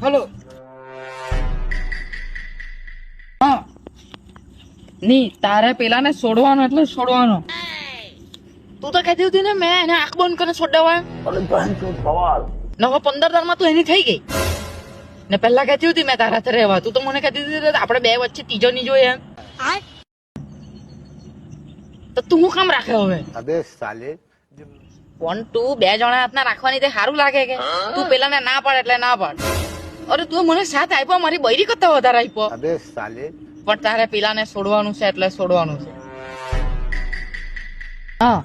Hello. હા ની તારે પેલાને છોડવાનો એટલે છોડવાનો. તું તો કહેતી હતી ને મેં એને આંખ બંધ કરીને છોડાવાય. નવા 15 દારમાં તો એની થઈ ગઈ ને. પહેલા કહેતી હતી મેં તારા હાથે રહેવા. તું તો મને કહેતી હતી આપણે બે વચ્ચે ત્રીજો નહીં જોઈએ એમ. તો તું શું કામ રાખે હવે? અબે સાલે પણ તું બે જણા હાથના રાખવાની તે સારું લાગે કે? તું પેલાને ના પાડ એટલે ના પાડ. અરે તું મને સાથ આપ્યો, મારી બૈરી કરતા વધારે આપ્યો. અબે સાલે પણ તારે પેલાને છોડવાનું છે એટલે છોડવાનું છે. હા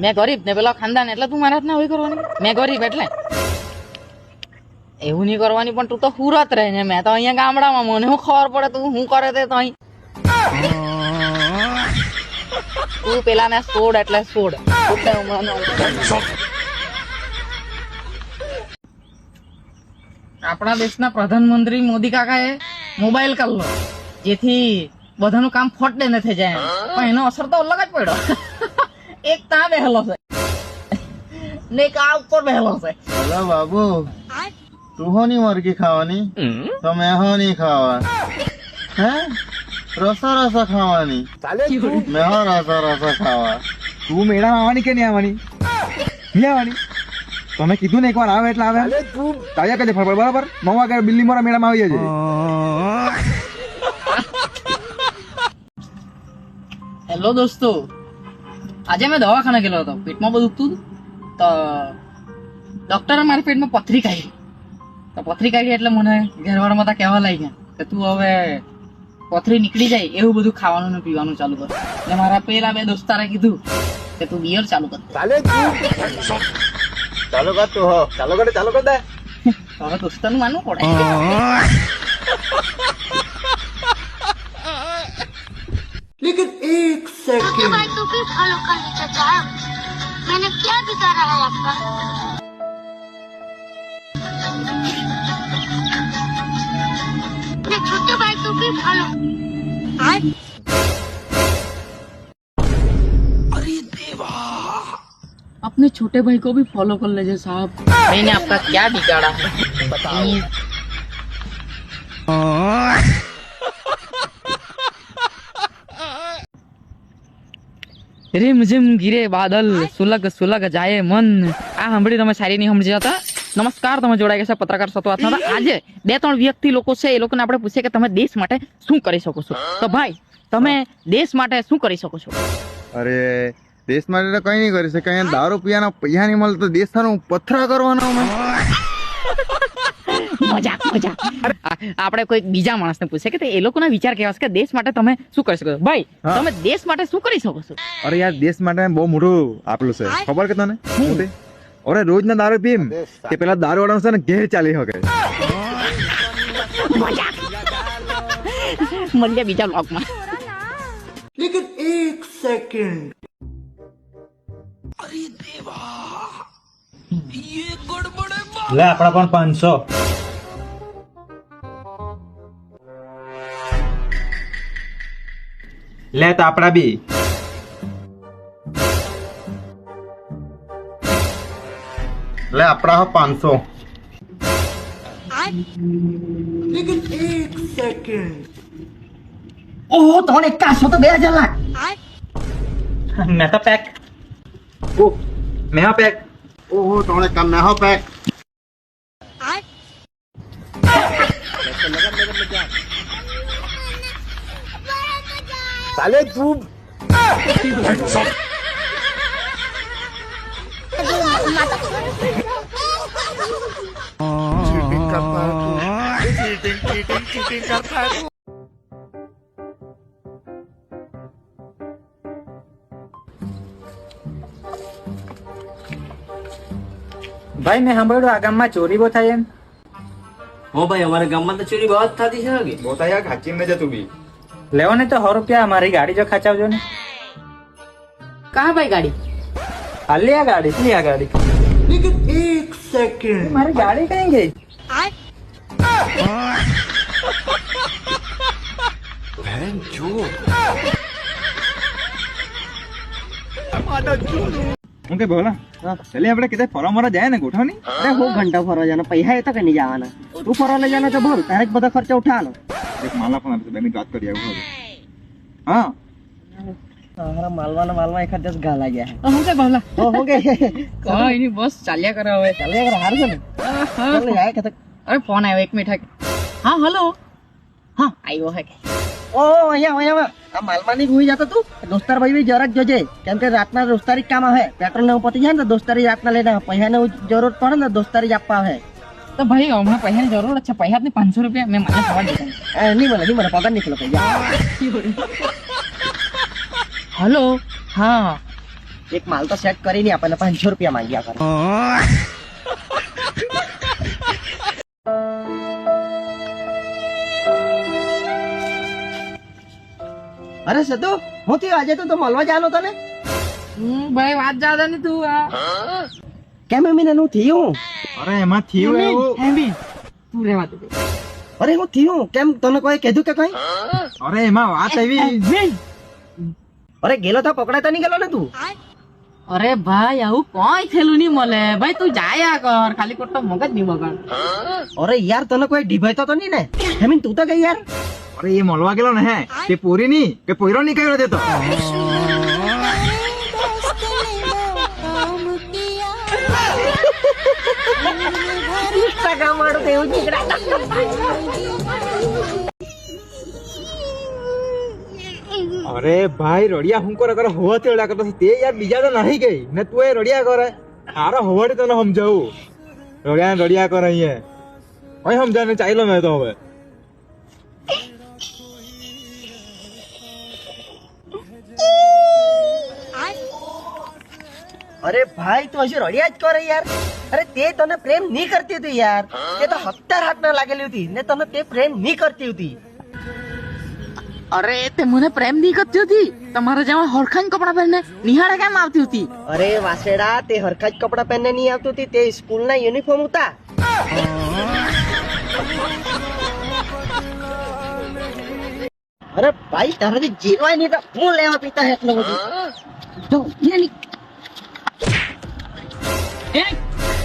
મેં ગરીબ ને પેલા ખાનદાન એટલે તું મારા હાથના હોય કરવાની. મેં ગરીબ એટલે એવું નહીં કરવાની. પણ તું તો હુરત રહે ને. મેં તો અહીંયા ગામડામાં, મને શું ખબર પડે તું શું કરે તે તો અહીં. તું પેલાને છોડ એટલે છોડ. આપણા દેશના પ્રધાનમંત્રી મોદી કાકાએ મોબાઈલ કાઢલો જેથી બધાનું કામ ફોટે ન થઈ જાય. પણ એનો અસર તો અલગ જ પડ્યો. એક ત્યાં બેહેલો છે ને એક આ ઉપર બેહેલો છે. અલા બાબુ તું હો ની મરઘી ખાવાની તો મેં હો ની ખાવા. હે રસા ખાવાની મેં હો રસા ખાવા. તું મેળા આવવાની કે નહીં આવવાની? નહીં આવવાની. તમે કીધું ને એકવાર આવે એટલે આવે. તાજા કદે ફરવા બરાબર 9 વાગે બિલ્લી મોરા મેળામાં આવી જજે. હેલો દોસ્તો, આજે મેં દવાખાને ગયેલો હતો. પેટમાં બધું દુખતું હતું તો ડોક્ટરે મારા પેટમાં પથરી કાઢી. તો પથરી કાઢી એટલે મને ઘરવાળા બધા કહેવા લાગ્યા કે તું હવે પથરી નીકળી જાય એવું બધું ખાવાનું ને પીવાનું ચાલુ કર. એટલે મારા પેલા બે દોસ્તારે કીધું કે તું બિયર ચાલુ કર. ચાલો કર તું હો. ચાલો કર દે. હવે દોસ્તારનું માનવું પડે. लेकिन एक छोटे भाई को भी फॉलो कर लो चाचा। मैंने क्या बिगाड़ा है आपका? छोटे भाई को भी फॉलो। अपने छोटे भाई को भी फॉलो कर लीजिए साहब। मैंने आपका क्या बिगाड़ा है बताइए। रिमझिम गिरे बादल सुलग सुलग जाए मन। આ સાંભળી તમે સારી નહીં સમજ્યા હતા. નમસ્કાર, તમે જોડાઈ ગયા પત્રકાર સત્વાતના. આજે 2-3 વ્યક્તિ લોકો છે, એ લોકોને આપણે પૂછીએ કે તમે દેશ માટે શું કરી શકો છો. તો ભાઈ તમે દેશ માટે શું કરી શકો છો? અરે દેશ માટે તો કઈ નહીં કરી શકે. અહીંયા દારૂ પીવાના પૈસા નહીં મળે તો દેશનું પથરા કરવાનો. મજાક મજાક. આપણે કોઈ બીજા માણસને પૂછે કે એ લોકોના વિચાર કેવા છે કે દેશ માટે તમે શું કરી શકો છો. ભાઈ તમે દેશ માટે શું કરી શકો છો? અરે યાર દેશ માટે બહુ મોટું આપેલું છે, ખબર કે તને? અરે રોજ ના દારૂ પીમ તે પેલા દારૂ વાળા છે ને ઘેર ચાલી શકે. મળીએ બીજા બ્લોગમાં. लेकिन एक सेकंड લે આપડા પણ 500. લે તો આપડા બી. લે આપડા 500. लेकिन एक सेकंड ઓહો તમને 100 તો 2000 લાખ. મેં તો પેક. મેં પેક. ઓહો તોણે કામ ના હો પેક. साले तू चीटिंग करता है तू. चीटिंग करता है तू. ભાઈ મેં સાંભળ્યું આ ગામમાં ચોરી બહુ થાય એમ. हो भाई हमारे गांव में तो चोरी बहुत थाती है आगे। બોતા યાર ખાચી ન જતું બી. લેવો ને તો 100 રૂપિયા મારી ગાડી જો ખાચાવજો ને. કહા ભાઈ ગાડી? હાલી આ ગાડી લી આ ગાડી. लेकिन एक सेकंड મારી ગાડી કઈ ગઈ? बहन जो હું કે બોલા ચાલે આપણે કીધે ફરવા મરવા જાય ને ગોઠવણી અરે હું ઘંટા ફરવા જવાનો પૈસા એ તો કઈ નહીં જવાના તું ફરવા લઈ જવાનો તો બોલ તારે જ બધા ખર્ચો ઉઠાવાનો એક માલા પણ આપશે 2 મિનિટ વાત કરી આવું હવે હા મારા માલવા એખાદ દિવસ ઘા લાગ્યા હું કે ભાવલા હું કે કોઈ નહીં બસ ચાલ્યા કરે હવે ચાલે યાર હારું છે ને ચાલ જાય કે અરે ફોન આવ્યો 1 મિનિટ હા હલો હા આવ્યો હે ઓ અહીંયા આ માલમાની ભૂઈ જતો તું દોસ્તાર ભાઈ બી જરાક જોજે કેમ કે રાતના દોસ્તારી કામ આવે પેટ્રોલ ને પતી જાય ને તો દોસ્તારી રાતના લઈને પૈસા ને જરૂર પડે ને દોસ્તારી જ આપવા આવે તો ભાઈ હમણાં પૈસાની જરૂર છે પૈસા ને 500 રૂપિયા મેં મારે સવાલ દીધા નહીં મળે પગાર નીકળો પૈસા હલો હા એક માલ તો સેટ કરીને આપણને 500 રૂપિયા માંગ્યા કરે અરે સતુ હું થયું આજે તો મળવા જવાનો તને ભાઈ વાત જાદા ની તું કેમ એમને નું થયું અરે એમાં થયું એવું હેમી તું રહેવા દે અરે હું થયું કેમ તને કોઈ કીધું કે કઈ અરે એમાં વાત એવી અરે ગેલો તો પકડાતા નહીં ગયેલો ને તું અરે ભાઈ આવું કોઈ થયેલું નહીં મળે ભાઈ તું જાયા કર ખાલી ખોટો મગજ નહીં બગાડ અરે યાર તને કોઈ ઢીભાઈ તો નહીં ને હેમીન તું તો ગઈ યાર અરે એ મળવા ગયેલો ને હે તે પૂરી ની કે પોયરો ની કયો દેતો ઇન્સ્ટાગ્રામ વાળું તો એવું જ નીકળ્યા અરે ભાઈ રડિયા હું કરે હોવા તે રડ્યા કરતો તે યાર બીજા તો નહીં ગઈ ને તું એ રડિયા કરે હારો હોવાડે તને સમજાવું રડિયા કરે અહીંયા હવે સમજાને ચાલ્યો મેં તો હવે અરે ભાઈ તું હજી રડિયા જ કરે યાર અરે તે તને પ્રેમ નહીં કરતી હતી યાર તે તો 17 હાથ ના લાગેલી હતી ને તને તે પ્રેમ નહીં કરતી હતી અરે તે મને પ્રેમ નહીં કરતી હતી તમારા જેવા હરખાન કપડા પહેરને નિહાળે કેમ આવતી હતી અરે વાસેડા તે હરખા જ કપડા પહેરને નહીં આવતી હતી તે સ્કૂલ ના યુનિફોર્મ હતા અરે ભાઈ તારાથી જીરવાય નહીં તો હું લેવા પીતા એટલો બધું જો યાની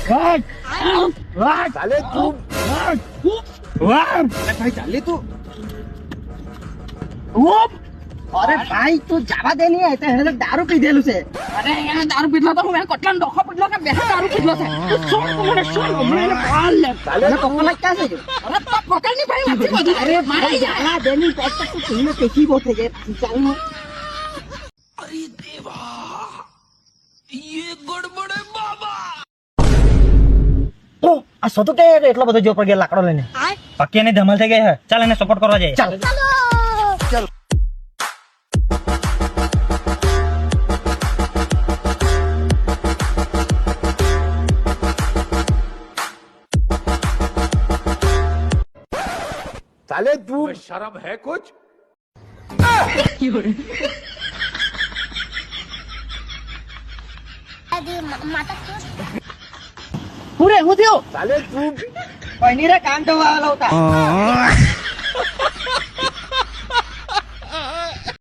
ચાલે તું ભાઈ ચાલે તું અરે ભાઈ તું જવા દે નહીં તો એને તો દારૂ પીધેલું છે અરે એને દારૂ પીધલો તો હું એને કટલાનો ડોખો પીધલો કે બે દારૂ પીધલો છે છોડ તો મને છોડ હમણાં એને પાલ લે અને પપ્પા ક્યાં છે અરે તો પકડ ની ભાઈ નથી બધી અરે મારા યાલા દેની પેટ તો તું પેશી બહુ થઈ જાય ચાલ નો ઓ આ સતો કે એટલો બધો જો પર ગયા લાકડો લઈને પક્કી ની ધમાલ થઈ ગઈ હે ચાલ એને સપોર્ટ કરવા જાય ચાલ ચાલે તું પૂરે હું થયો ચાલે તું પૈની રે કામ તો આવેલો હતા